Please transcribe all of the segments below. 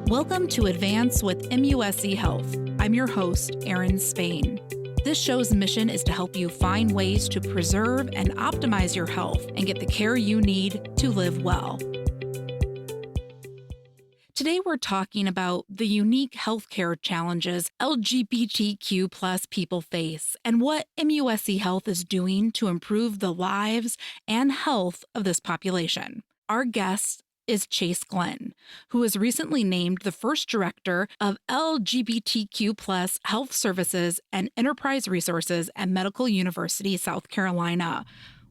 Welcome to Advance with MUSC Health. I'm your host, Erin Spain. This show's mission is to help you find ways to preserve and optimize your health and get the care you need to live well. Today, we're talking about the unique healthcare challenges LGBTQ plus people face and what MUSC Health is doing to improve the lives and health of this population. Our guest is Chase Glenn, who was recently named the first director of LGBTQ plus health services and enterprise resources at Medical University, South Carolina.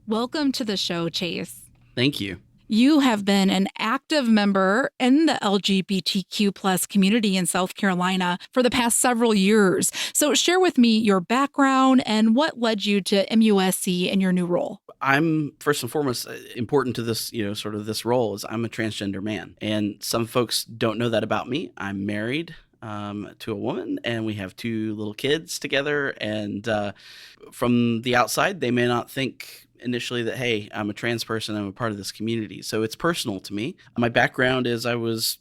Welcome to the show, Chase. Thank you. You have been an active member in the LGBTQ plus community in South Carolina for the past several years. So share with me your background and what led you to MUSC and your new role. I'm first and foremost important to this, sort of this role is I'm a transgender man. And some folks don't know that about me. I'm married to a woman and we have two little kids together. And from the outside, they may not think initially that, hey, I'm a trans person, I'm a part of this community. So it's personal to me. My background is I was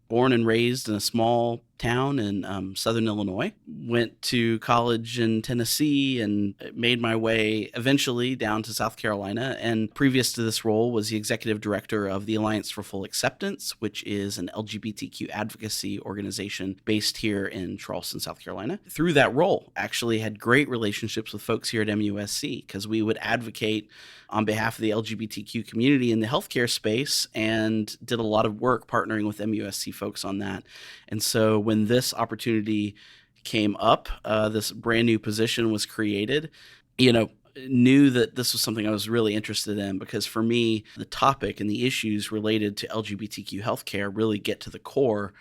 born and raised in a small town in southern Illinois, went to college in Tennessee and made my way eventually down to South Carolina. And previous to this role was the executive director of the Alliance for Full Acceptance, which is an LGBTQ advocacy organization based here in Charleston, South Carolina. Through that role, actually had great relationships with folks here at MUSC because we would advocate on behalf of the LGBTQ community in the healthcare space and did a lot of work partnering with MUSC folks on that. And so when this opportunity came up, this brand new position was created, knew that this was something I was really interested in because for me, the topic and the issues related to LGBTQ healthcare really get to the core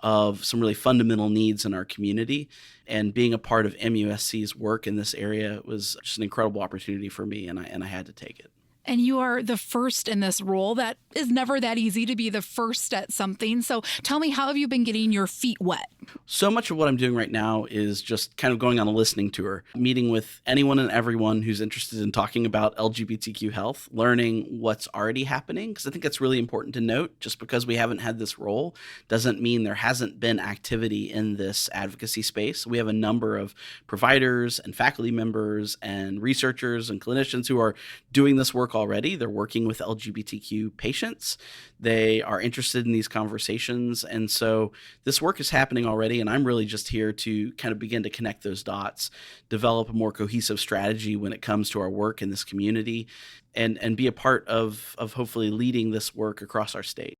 of some really fundamental needs in our community. And being a part of MUSC's work in this area was just an incredible opportunity for me, and I had to take it. And you are the first in this role. That is never that easy to be the first at something. So tell me, how have you been getting your feet wet? So much of what I'm doing right now is just kind of going on a listening tour, meeting with anyone and everyone who's interested in talking about LGBTQ health, learning what's already happening, because I think that's really important to note. Just because we haven't had this role doesn't mean there hasn't been activity in this advocacy space. We have a number of providers and faculty members and researchers and clinicians who are doing this work already. They're working with LGBTQ patients. They are interested in these conversations. And so this work is happening already. And I'm really just here to kind of begin to connect those dots, develop a more cohesive strategy when it comes to our work in this community, and be a part of hopefully leading this work across our state.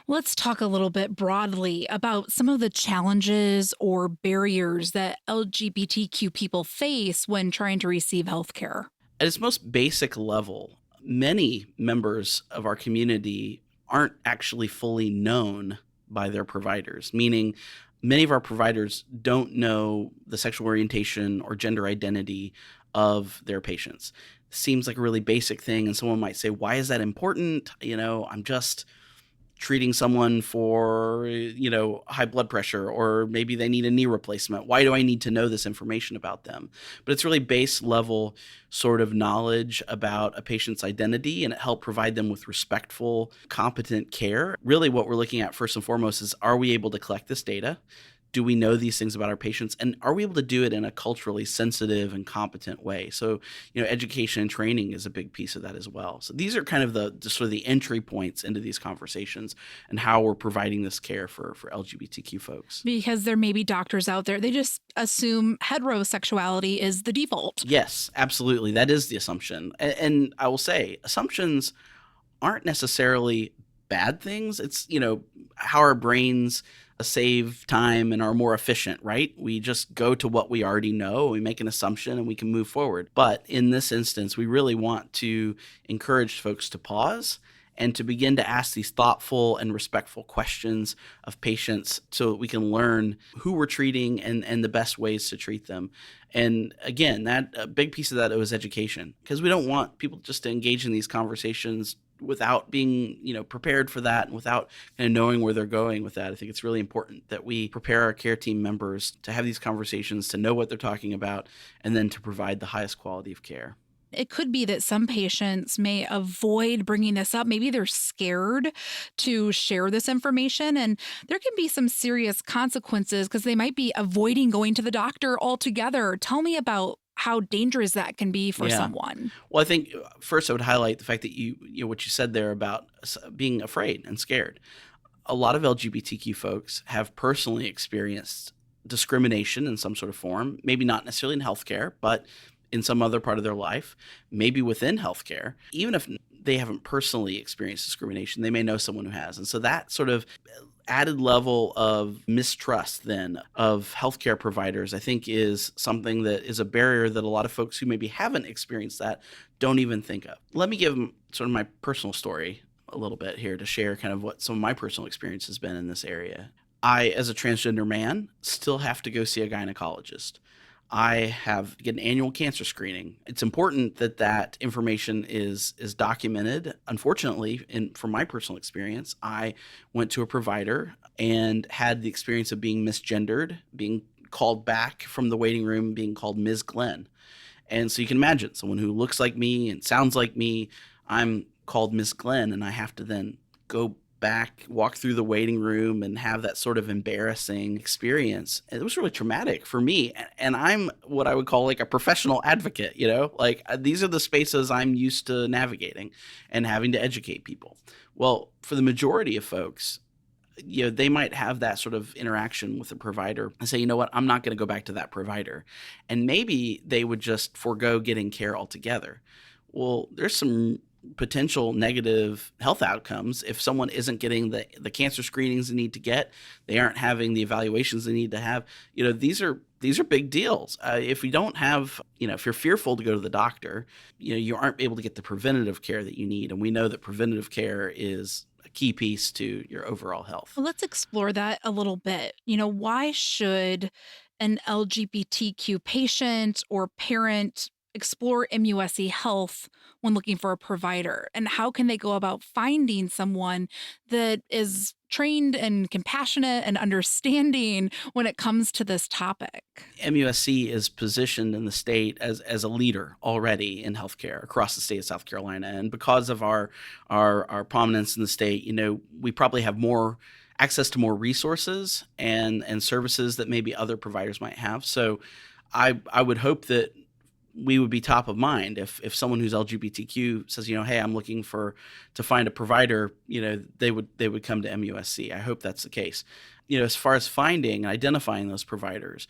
Let's talk a little bit broadly about some of the challenges or barriers that LGBTQ people face when trying to receive healthcare. At its most basic level, many members of our community aren't actually fully known by their providers, meaning many of our providers don't know the sexual orientation or gender identity of their patients. Seems like a really basic thing, and someone might say, why is that important? I'm just treating someone for, high blood pressure, or maybe they need a knee replacement. Why do I need to know this information about them? But it's really base level sort of knowledge about a patient's identity, and it helps provide them with respectful, competent care. Really what we're looking at first and foremost is, are we able to collect this data? Do we know these things about our patients? And are we able to do it in a culturally sensitive and competent way? So, education and training is a big piece of that as well. So these are kind of the entry points into these conversations and how we're providing this care for LGBTQ folks. Because there may be doctors out there, they just assume heterosexuality is the default. Yes, absolutely. That is the assumption. And I will say, assumptions aren't necessarily bad things. It's, how our brains save time and are more efficient, right? We just go to what we already know, we make an assumption, and we can move forward. But in this instance, we really want to encourage folks to pause and to begin to ask these thoughtful and respectful questions of patients so that we can learn who we're treating and the best ways to treat them. And again, that a big piece of that was education, because we don't want people just to engage in these conversations without being, prepared for that and without kind of knowing where they're going with that. I think it's really important that we prepare our care team members to have these conversations, to know what they're talking about, and then to provide the highest quality of care. It could be that some patients may avoid bringing this up. Maybe they're scared to share this information, and there can be some serious consequences because they might be avoiding going to the doctor altogether. Tell me about how dangerous that can be for Yeah. someone. Well, I think first I would highlight the fact that what you said there about being afraid and scared. A lot of LGBTQ folks have personally experienced discrimination in some sort of form, maybe not necessarily in healthcare, but in some other part of their life, maybe within healthcare. Even if they haven't personally experienced discrimination, they may know someone who has. And so that sort of added level of mistrust then of healthcare providers, I think, is something that is a barrier that a lot of folks who maybe haven't experienced that don't even think of. Let me give sort of my personal story a little bit here to share kind of what some of my personal experience has been in this area. I, as a transgender man, still have to go see a gynecologist. I have to get an annual cancer screening. It's important that that information is documented. Unfortunately, from my personal experience, I went to a provider and had the experience of being misgendered, being called back from the waiting room, being called Ms. Glenn. And so you can imagine someone who looks like me and sounds like me, I'm called Miss Glenn, and I have to then go back, walk through the waiting room and have that sort of embarrassing experience. And it was really traumatic for me. And I'm what I would call like a professional advocate, like these are the spaces I'm used to navigating and having to educate people. Well, for the majority of folks, they might have that sort of interaction with the provider and say, you know what, I'm not going to go back to that provider. And maybe they would just forego getting care altogether. Well, there's some potential negative health outcomes if someone isn't getting the cancer screenings they need to get, they aren't having the evaluations they need to have. These are big deals. If we don't have, if you're fearful to go to the doctor, you aren't able to get the preventative care that you need. And we know that preventative care is a key piece to your overall health. Well, let's explore that a little bit. Why should an LGBTQ patient or parent explore MUSC Health when looking for a provider? And how can they go about finding someone that is trained and compassionate and understanding when it comes to this topic? MUSC is positioned in the state as a leader already in healthcare across the state of South Carolina, and because of our prominence in the state, we probably have more access to more resources and services that maybe other providers might have. So, I would hope that we would be top of mind if someone who's LGBTQ says, hey, I'm looking to find a provider, they would come to MUSC. I hope that's the case. As far as finding and identifying those providers,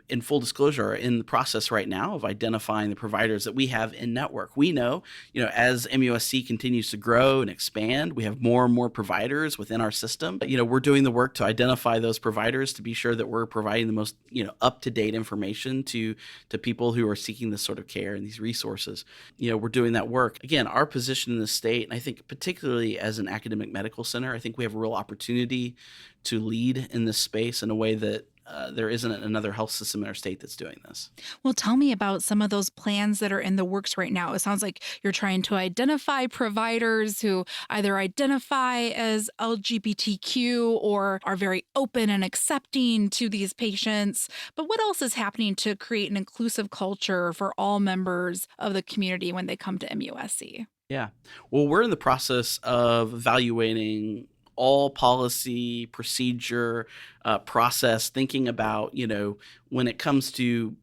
in full disclosure, are in the process right now of identifying the providers that we have in network. We know, as MUSC continues to grow and expand, we have more and more providers within our system. We're doing the work to identify those providers to be sure that we're providing the most, up-to-date information to people who are seeking this sort of care and these resources. We're doing that work. Again, our position in the state, and I think particularly as an academic medical center, I think we have a real opportunity to lead in this space in a way that there isn't another health system in our state that's doing this. Well, tell me about some of those plans that are in the works right now. It sounds like you're trying to identify providers who either identify as LGBTQ or are very open and accepting to these patients. But what else is happening to create an inclusive culture for all members of the community when they come to MUSC? Yeah. Well, we're in the process of evaluating all policy, procedure, process, thinking about, when it comes to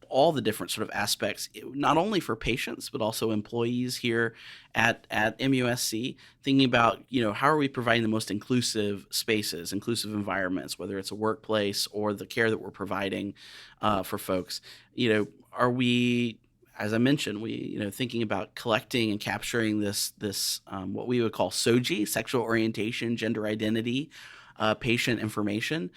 all the different sort of aspects, not only for patients, but also employees here at MUSC, thinking about, how are we providing the most inclusive spaces, inclusive environments, whether it's a workplace or the care that we're providing for folks. Are we, as I mentioned, thinking about collecting and capturing this what we would call SOGI, sexual orientation, gender identity, patient information.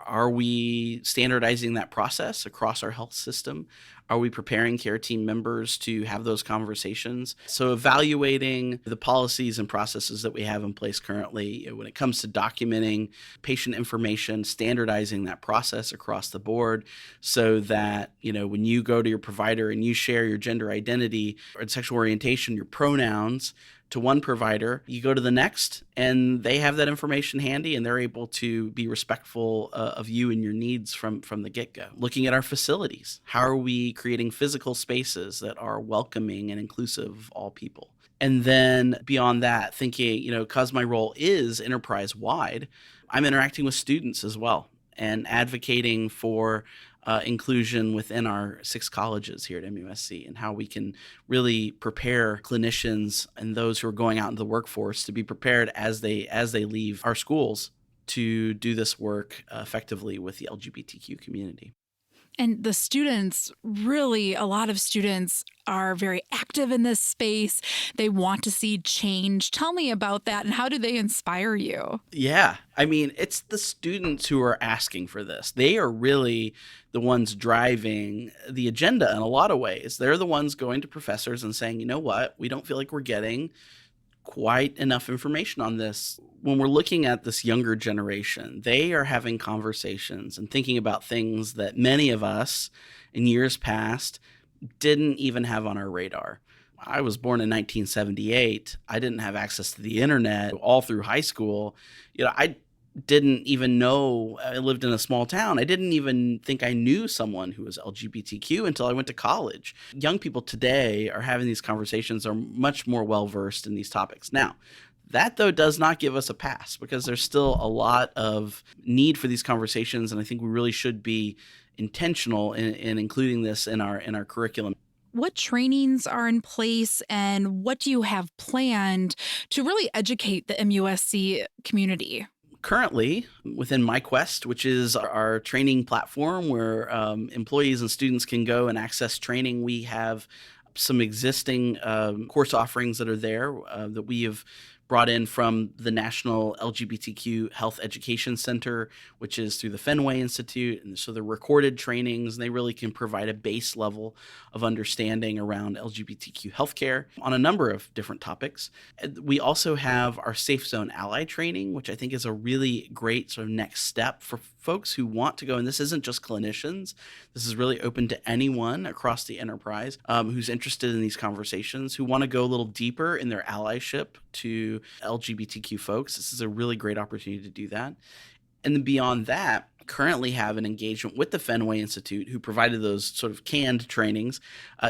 Are we standardizing that process across our health system? Are we preparing care team members to have those conversations? So evaluating the policies and processes that we have in place currently when it comes to documenting patient information, standardizing that process across the board so that, when you go to your provider and you share your gender identity or sexual orientation, your pronouns, to one provider, you go to the next, and they have that information handy, and they're able to be respectful of you and your needs from the get-go. Looking at our facilities, how are we creating physical spaces that are welcoming and inclusive of all people? And then beyond that, thinking, because my role is enterprise wide, I'm interacting with students as well and advocating for inclusion within our 6 colleges here at MUSC, and how we can really prepare clinicians and those who are going out into the workforce to be prepared as they leave our schools to do this work effectively with the LGBTQ community. And the students, really, a lot of students are very active in this space. They want to see change. Tell me about that, and how do they inspire you? Yeah. I mean, it's the students who are asking for this. They are really the ones driving the agenda in a lot of ways. They're the ones going to professors and saying, you know what, we don't feel like we're getting quite enough information on this. When we're looking at this younger generation, they are having conversations and thinking about things that many of us in years past didn't even have on our radar. I was born in 1978. I didn't have access to the internet all through high school. I didn't even know. I lived in a small town. I didn't even think I knew someone who was LGBTQ until I went to college. Young people today are having these conversations, are much more well-versed in these topics. Now, that, though, does not give us a pass, because there's still a lot of need for these conversations, and I think we really should be intentional in including this in our curriculum. What trainings are in place, and what do you have planned to really educate the MUSC community? Currently, within MyQuest, which is our training platform where employees and students can go and access training, we have some existing course offerings that are there that we have brought in from the National LGBTQ Health Education Center, which is through the Fenway Institute. And so they're recorded trainings, and they really can provide a base level of understanding around LGBTQ healthcare on a number of different topics. We also have our Safe Zone Ally training, which I think is a really great sort of next step for folks who want to go. And this isn't just clinicians. This is really open to anyone across the enterprise who's interested in these conversations, who want to go a little deeper in their allyship to LGBTQ folks. This is a really great opportunity to do that. And then beyond that, currently have an engagement with the Fenway Institute, who provided those sort of canned trainings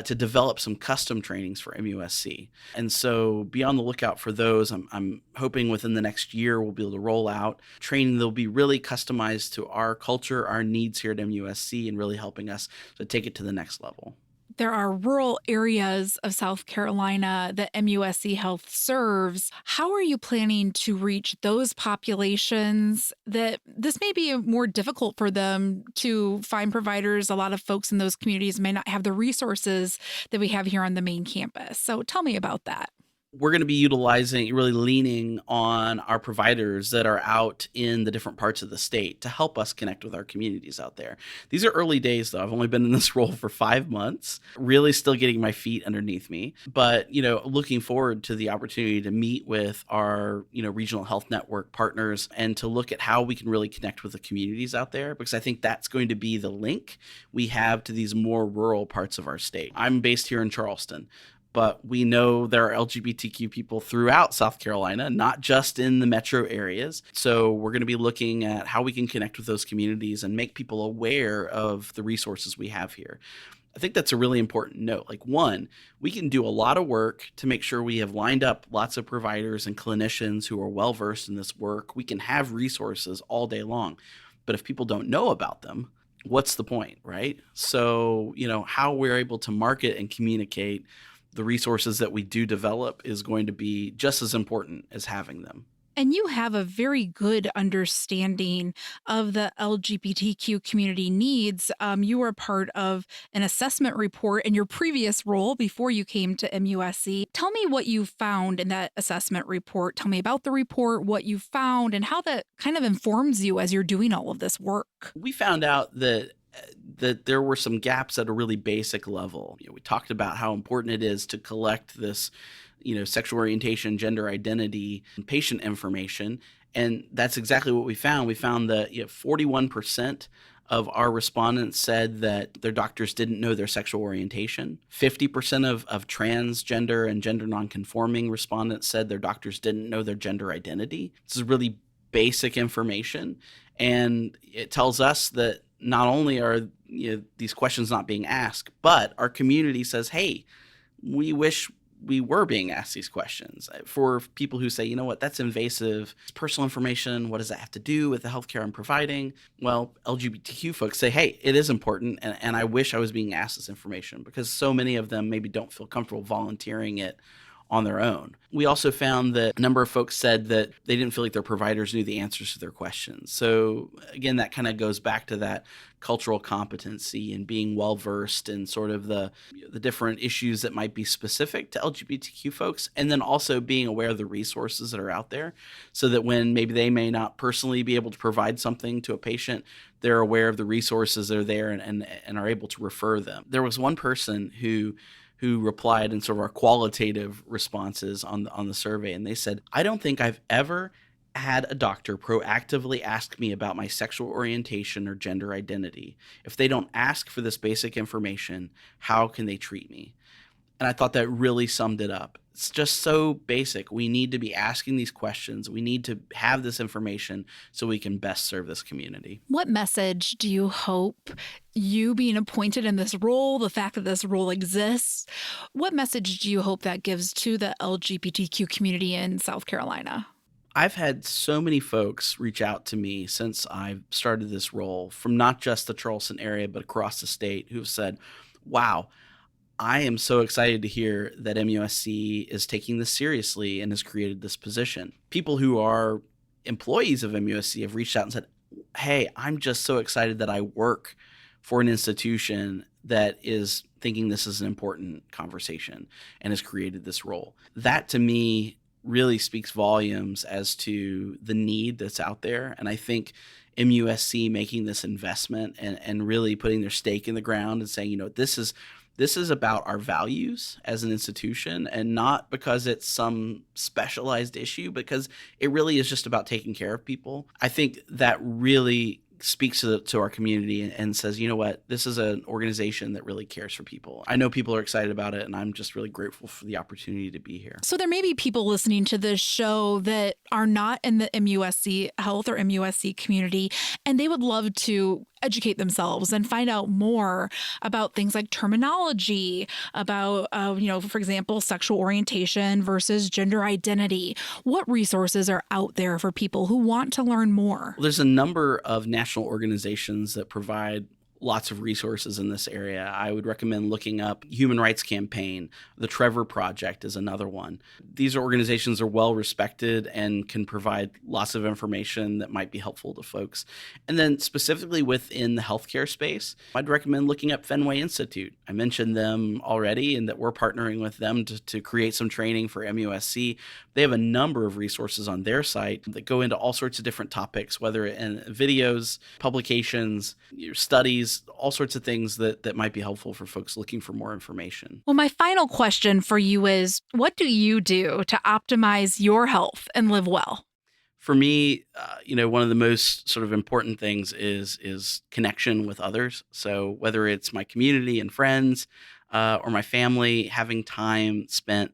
to develop some custom trainings for MUSC. And so be on the lookout for those. I'm hoping within the next year we'll be able to roll out training that'll be really customized to our culture, our needs here at MUSC, and really helping us to take it to the next level. There are rural areas of South Carolina that MUSC Health serves. How are you planning to reach those populations that this may be more difficult for them to find providers? A lot of folks in those communities may not have the resources that we have here on the main campus. So tell me about that. We're going to be utilizing, really leaning on our providers that are out in the different parts of the state to help us connect with our communities out there. These are early days, though. I've only been in this role for 5 months, really still getting my feet underneath me. But, looking forward to the opportunity to meet with our, regional health network partners and to look at how we can really connect with the communities out there, because I think that's going to be the link we have to these more rural parts of our state. I'm based here in Charleston, but we know there are LGBTQ people throughout South Carolina, not just in the metro areas. So we're going to be looking at how we can connect with those communities and make people aware of the resources we have here. I think that's a really important note. Like, one, we can do a lot of work to make sure we have lined up lots of providers and clinicians who are well-versed in this work. We can have resources all day long. But if people don't know about them, what's the point, right? So, how we're able to market and communicate the resources that we do develop is going to be just as important as having them. And you have a very good understanding of the LGBTQ community needs. You were part of an assessment report in your previous role before you came to MUSC. Tell me what you found in that assessment report. Tell me about the report, what you found, and how that kind of informs you as you're doing all of this work. We found out that there were some gaps at a really basic level. We talked about how important it is to collect this, sexual orientation, gender identity, and patient information. And that's exactly what we found. We found that 41% of our respondents said that their doctors didn't know their sexual orientation. 50% of transgender and gender nonconforming respondents said their doctors didn't know their gender identity. This is really basic information, and it tells us that not only are these questions not being asked, but our community says, hey, we wish we were being asked these questions. For people who say, you know what, that's invasive, it's personal information, what does that have to do with the healthcare I'm providing? Well, LGBTQ folks say, hey, it is important, and I wish I was being asked this information, because so many of them maybe don't feel comfortable volunteering it on their own. We also found that a number of folks said that they didn't feel like their providers knew the answers to their questions. So again, that kind of goes back to that cultural competency and being well-versed in sort of the different issues that might be specific to LGBTQ folks, and then also being aware of the resources that are out there, so that when maybe they may not personally be able to provide something to a patient, they're aware of the resources that are there and are able to refer them. There was one person who replied in sort of our qualitative responses on the survey, and they said, I don't think I've ever had a doctor proactively ask me about my sexual orientation or gender identity. If they don't ask for this basic information, how can they treat me? And I thought that really summed it up. It's just so basic. We need to be asking these questions. We need to have this information so we can best serve this community. What message do you hope, you being appointed in this role, the fact that this role exists, what message do you hope that gives to the LGBTQ community in South Carolina? I've had so many folks reach out to me since I've started this role, from not just the Charleston area, but across the state, who've said, wow, I am so excited to hear that MUSC is taking this seriously and has created this position. People who are employees of MUSC have reached out and said, hey, I'm just so excited that I work for an institution that is thinking this is an important conversation and has created this role. That to me really speaks volumes as to the need that's out there. And I think MUSC making this investment and really putting their stake in the ground and saying, this is about our values as an institution, and not because it's some specialized issue, because it really is just about taking care of people. I think that really speaks to our community and says, you know what, this is an organization that really cares for people. I know people are excited about it, and I'm just really grateful for the opportunity to be here. So there may be people listening to this show that are not in the MUSC Health or MUSC community, and they would love to educate themselves and find out more about things like terminology, about, for example, sexual orientation versus gender identity. What resources are out there for people who want to learn more? Well, there's a number of national organizations that provide lots of resources in this area. I would recommend looking up Human Rights Campaign. The Trevor Project is another one. These organizations are well respected and can provide lots of information that might be helpful to folks. And then specifically within the healthcare space, I'd recommend looking up Fenway Institute. I mentioned them already, and that we're partnering with them to create some training for MUSC. They have a number of resources on their site that go into all sorts of different topics, whether in videos, publications, studies, all sorts of things that might be helpful for folks looking for more information. Well, my final question for you is, what do you do to optimize your health and live well? For me, one of the most sort of important things is connection with others. So whether it's my community and friends or my family, having time spent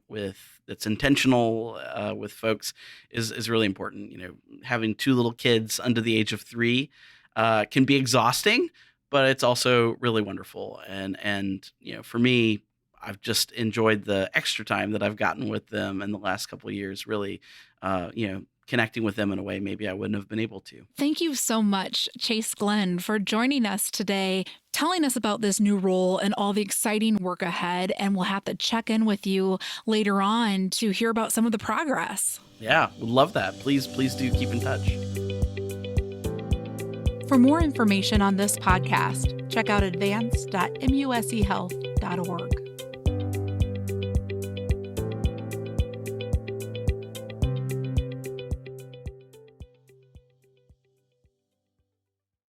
that's intentional with folks is really important. Having two little kids under the age of 3 can be exhausting, but it's also really wonderful. And for me, I've just enjoyed the extra time that I've gotten with them in the last couple of years, really, connecting with them in a way maybe I wouldn't have been able to. Thank you so much, Chase Glenn, for joining us today, telling us about this new role and all the exciting work ahead. And we'll have to check in with you later on to hear about some of the progress. Yeah, would love that. Please do keep in touch. For more information on this podcast, check out advance.muschealth.org.